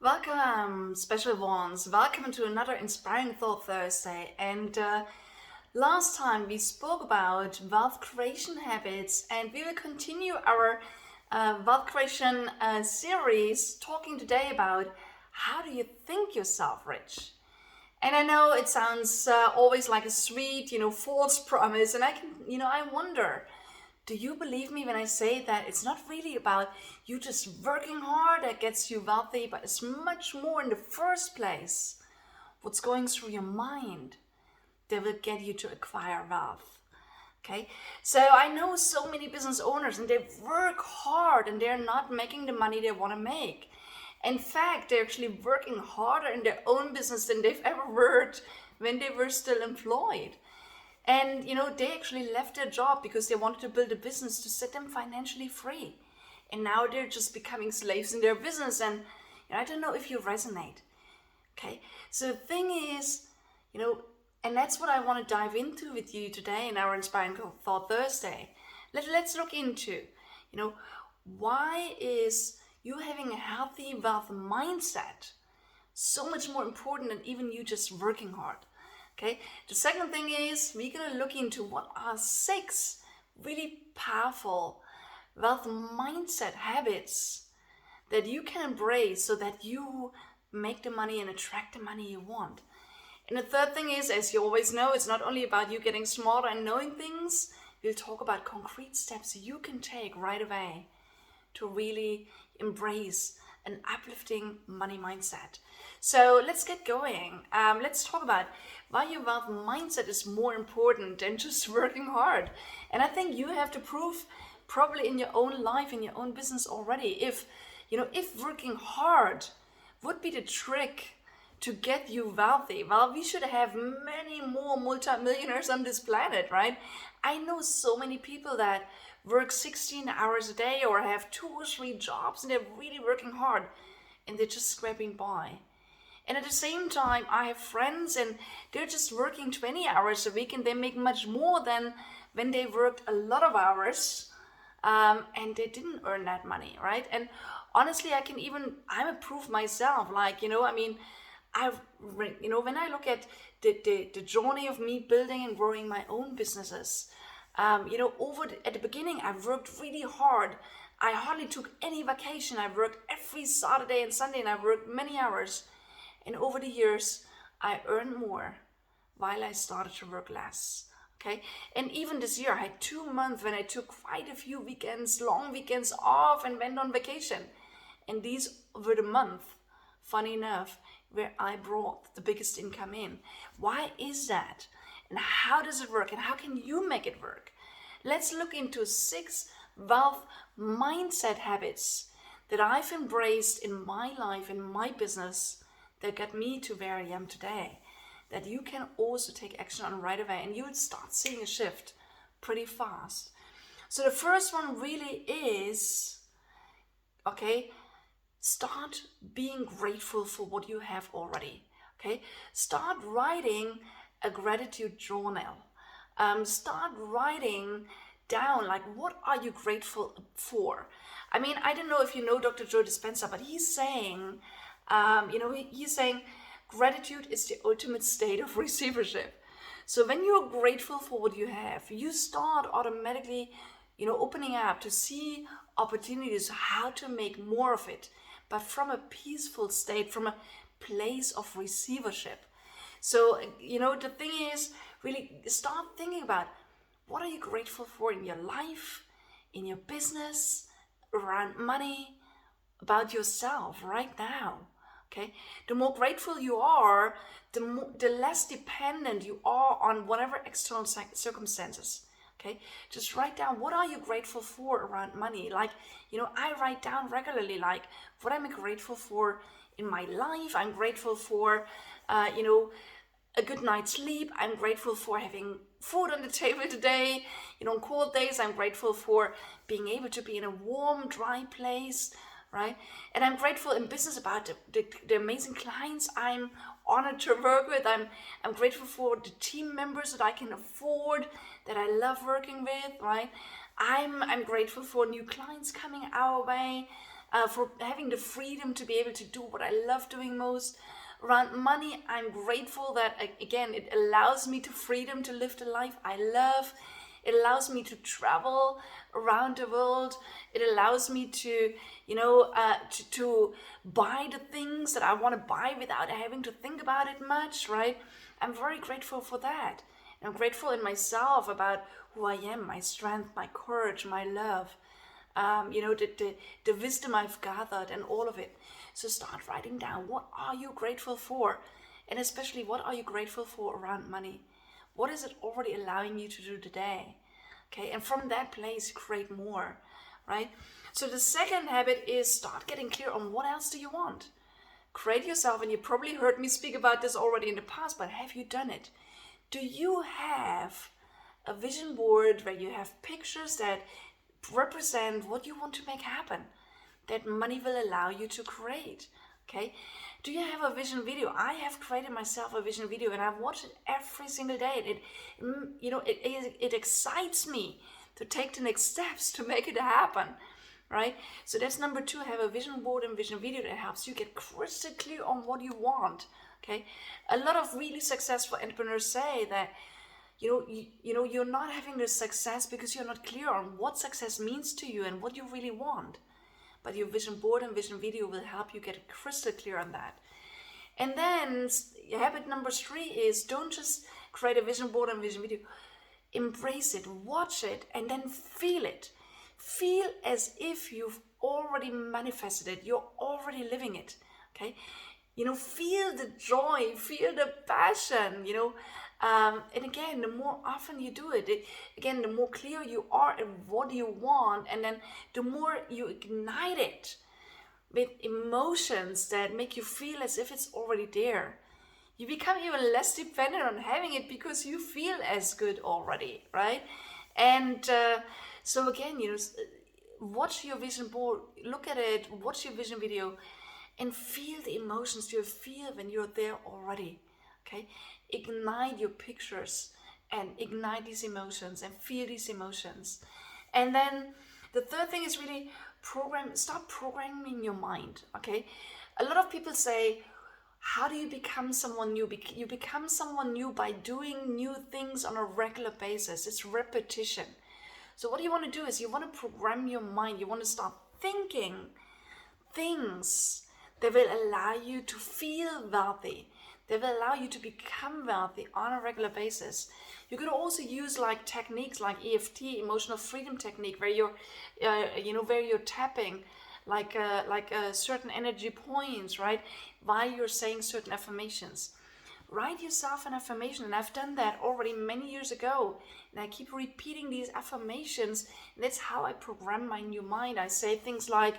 Welcome, special ones. Welcome to another Inspiring Thought Thursday. And last time we spoke about wealth creation habits, and we will continue our wealth creation series talking today about how do you think yourself rich? And I know it sounds always like a sweet, false promise, and I wonder, do you believe me when I say that it's not really about you just working hard that gets you wealthy, but it's much more in the first place what's going through your mind that will get you to acquire wealth. Okay, so I know so many business owners and they work hard and they're not making the money they want to make. In fact, they're actually working harder in their own business than they've ever worked when they were still employed. And they actually left their job because they wanted to build a business to set them financially free. And now they're just becoming slaves in their business. And I don't know if you resonate. Okay, so the thing is, and that's what I want to dive into with you today in our Inspiring Thought Thursday. Let's look into, why is you having a healthy wealth mindset so much more important than even you just working hard. Okay, the second thing is we're going to look into what are 6 really powerful wealth mindset habits that you can embrace so that you make the money and attract the money you want. And the third thing is, as you always know, it's not only about you getting smarter and knowing things. We'll talk about concrete steps you can take right away to really embrace an uplifting money mindset. So let's get going. Let's talk about why your wealth mindset is more important than just working hard. And I think you have to prove probably in your own life, in your own business already, if working hard would be the trick to get you wealthy. Well, we should have many more multimillionaires on this planet, right? I know so many people that work 16 hours a day or have 2 or 3 jobs and they're really working hard and they're just scraping by. And at the same time, I have friends and they're just working 20 hours a week and they make much more than when they worked a lot of hours and they didn't earn that money, right? And honestly, I'm a proof myself. When I look at the journey of me building and growing my own businesses, at the beginning, I worked really hard. I hardly took any vacation. I worked every Saturday and Sunday, and I worked many hours. And over the years, I earned more while I started to work less. Okay, and even this year, I had 2 months when I took quite a few weekends, long weekends off, and went on vacation. And these were the months, funny enough, where I brought the biggest income in. Why is that? And how does it work? And how can you make it work? Let's look into 6 wealth mindset habits that I've embraced in my life, in my business, that got me to where I am today, that you can also take action on right away, and you would start seeing a shift pretty fast. So the first one really is, start being grateful for what you have already. Okay, start writing a gratitude journal. Start writing down, like, what are you grateful for? I mean, I don't know if you know Dr. Joe Dispenza, but he's saying, he's saying gratitude is the ultimate state of receivership. So when you're grateful for what you have, you start automatically, opening up to see opportunities, how to make more of it, but from a peaceful state, from a place of receivership. So, the thing is, really start thinking about what are you grateful for in your life, in your business, around money, about yourself right now. Okay, the more grateful you are, the less dependent you are on whatever external circumstances. Okay, just write down what are you grateful for around money. Like, I write down regularly, like, what I'm grateful for in my life. I'm grateful for, a good night's sleep. I'm grateful for having food on the table today. On cold days, I'm grateful for being able to be in a warm, dry place, right? And I'm grateful in business about the amazing clients I'm honored to work with. I'm grateful for the team members that I can afford, that I love working with, right? I'm grateful for new clients coming our way. for having the freedom to be able to do what I love doing most. Around money, I'm grateful that, again, it allows me to freedom to live the life I love. It allows me to travel around the world. It allows me to, to buy the things that I want to buy without having to think about it much, right? I'm very grateful for that. And I'm grateful in myself about who I am, my strength, my courage, my love, the wisdom I've gathered and all of it. So start writing down, what are you grateful for? And especially, what are you grateful for around money? What is it already allowing you to do today? Okay, and from that place, create more, right? So the second habit is start getting clear on what else do you want. Create yourself, and you probably heard me speak about this already in the past, but have you done it? Do you have a vision board where you have pictures that represent what you want to make happen, that money will allow you to create? Okay, do you have a vision video? I have created myself a vision video, and I've watched it every single day. It excites me to take the next steps to make it happen, right? So that's number 2. Have a vision board and vision video that helps you get crystal clear on what you want. Okay, a lot of really successful entrepreneurs say that you're not having this success because you're not clear on what success means to you and what you really want. But your vision board and vision video will help you get crystal clear on that. And then habit number 3 is don't just create a vision board and vision video. Embrace it, watch it, and then feel it. Feel as if you've already manifested it. You're already living it. Okay? Feel the joy, feel the passion, and again, the more often you do it, the more clear you are in what you want, and then the more you ignite it with emotions that make you feel as if it's already there. You become even less dependent on having it because you feel as good already, right? And so again, watch your vision board, look at it, watch your vision video, and feel the emotions you feel when you're there already. Okay, ignite your pictures and ignite these emotions and feel these emotions. And then the third thing is really start programming your mind. Okay, a lot of people say, how do you become someone new? You become someone new by doing new things on a regular basis. It's repetition. So what you want to do is you want to program your mind. You want to start thinking things that will allow you to feel wealthy. They will allow you to become wealthy on a regular basis. You could also use like techniques like EFT, emotional freedom technique, where you're, where you're tapping like certain energy points, right? While you're saying certain affirmations. Write yourself an affirmation, and I've done that already many years ago. And I keep repeating these affirmations, and that's how I program my new mind. I say things like,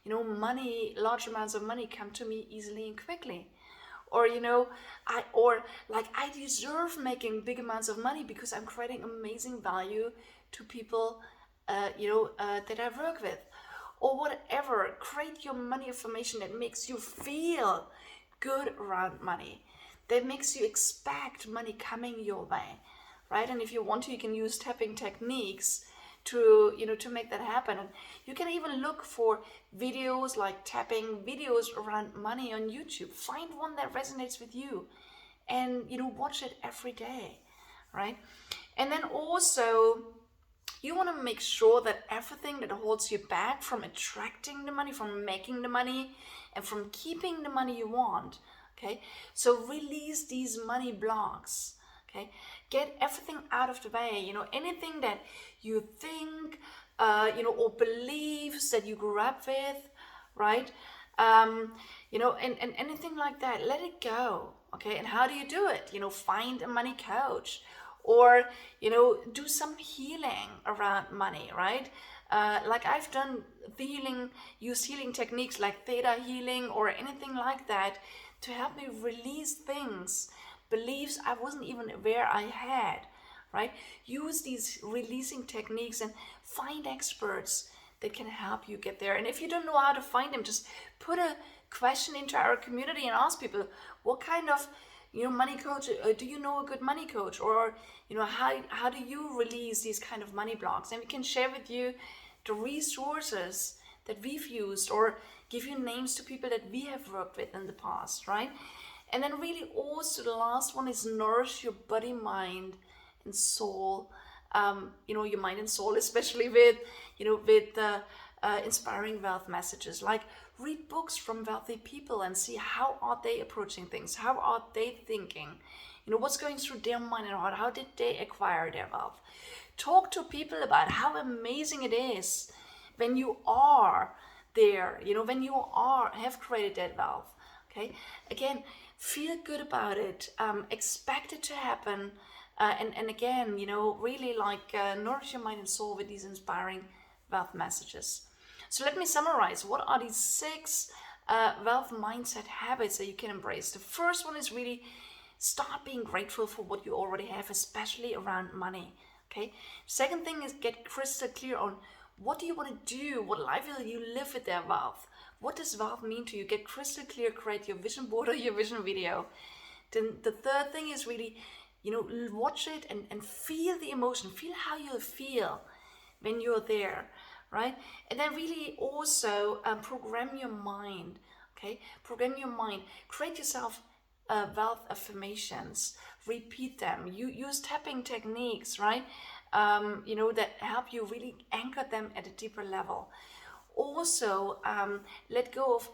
money, large amounts of money come to me easily and quickly. Or, I deserve making big amounts of money because I'm creating amazing value to people, that I work with. Or whatever, create your money affirmation that makes you feel good around money, that makes you expect money coming your way, right? And if you want to, you can use tapping techniques to make that happen. And you can even look for videos like tapping videos around money on YouTube. Find one that resonates with you and watch it every day, right? And then also you want to make sure that everything that holds you back from attracting the money, from making the money, and from keeping the money you want, okay? So release these money blocks. Okay, get everything out of the way. Anything that you think, or beliefs that you grew up with, right? And anything like that, let it go. Okay, and how do you do it? Find a money coach, or do some healing around money, right? Like I've done use healing techniques like theta healing or anything like that to help me release things. Beliefs I wasn't even aware I had, right? Use these releasing techniques and find experts that can help you get there. And if you don't know how to find them, just put a question into our community and ask people, what kind of money coach, do you know a good money coach? Or how do you release these kind of money blocks? And we can share with you the resources that we've used, or give you names to people that we have worked with in the past, right? And then really also the last one is nourish your body, mind, and soul. Your mind and soul, especially with inspiring wealth messages. Like read books from wealthy people and see how are they approaching things, how are they thinking, what's going through their mind and heart, how did they acquire their wealth. Talk to people about how amazing it is when you are there, when you have created that wealth. Okay, again, feel good about it, expect it to happen, and again, really nourish your mind and soul with these inspiring wealth messages. So let me summarize. What are these 6 wealth mindset habits that you can embrace? The first one is really start being grateful for what you already have, especially around money. Okay. Second thing is get crystal clear on what do you want to do, what life will you live with their wealth. What does wealth mean to you? Get crystal clear, create your vision board or your vision video. Then the third thing is really, watch it and feel the emotion, feel how you'll feel when you're there, right? And then really also program your mind, okay? Program your mind, create yourself wealth affirmations, repeat them, you use tapping techniques, right? That help you really anchor them at a deeper level. Also, let go of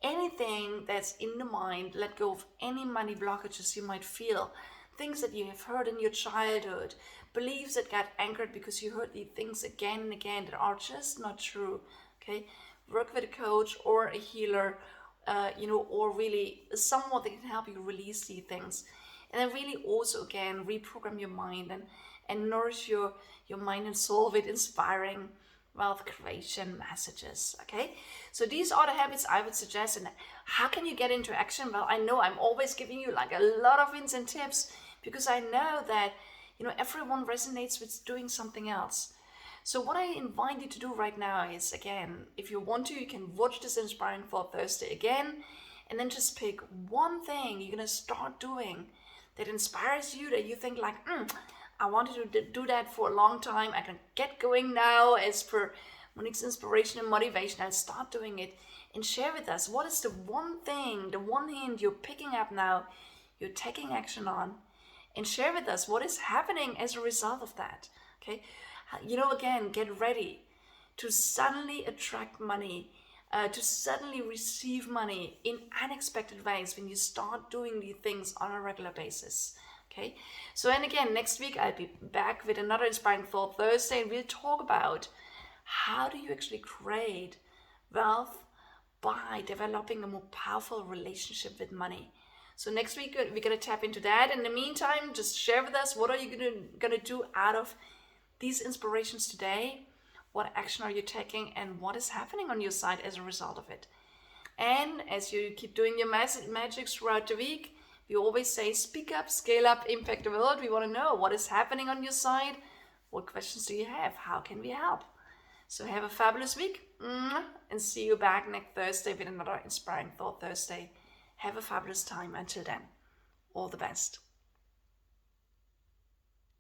anything that's in the mind, let go of any money blockages you might feel, things that you have heard in your childhood, beliefs that got anchored because you heard these things again and again that are just not true. Okay, work with a coach or a healer, or really someone that can help you release these things. And then really also again reprogram your mind and nourish your mind and soul with inspiring wealth creation messages. Okay, so these are the habits I would suggest. And how can you get into action? Well, I know I'm always giving you like a lot of hints and tips because I know that everyone resonates with doing something else. So what I invite you to do right now is, again, if you want to, you can watch this Inspiring Thought Thursday again, and then just pick one thing you're gonna start doing that inspires you, that you think like, I wanted to do that for a long time. I can get going now as per Monique's inspiration and motivation. I'll start doing it and share with us what is the one thing, the one hint you're picking up now, you're taking action on, and share with us what is happening as a result of that. Okay, again, get ready to suddenly attract money, to suddenly receive money in unexpected ways when you start doing these things on a regular basis. Okay, so and again, next week I'll be back with another Inspiring Thought Thursday, and we'll talk about how do you actually create wealth by developing a more powerful relationship with money. So next week we're gonna tap into that. In the meantime, just share with us what are you gonna do out of these inspirations today. What action are you taking, and what is happening on your side as a result of it? And as you keep doing your magic throughout the week, we always say, speak up, scale up, impact the world. We want to know what is happening on your side. What questions do you have? How can we help? So have a fabulous week, and see you back next Thursday with another Inspiring Thought Thursday. Have a fabulous time. Until then, all the best.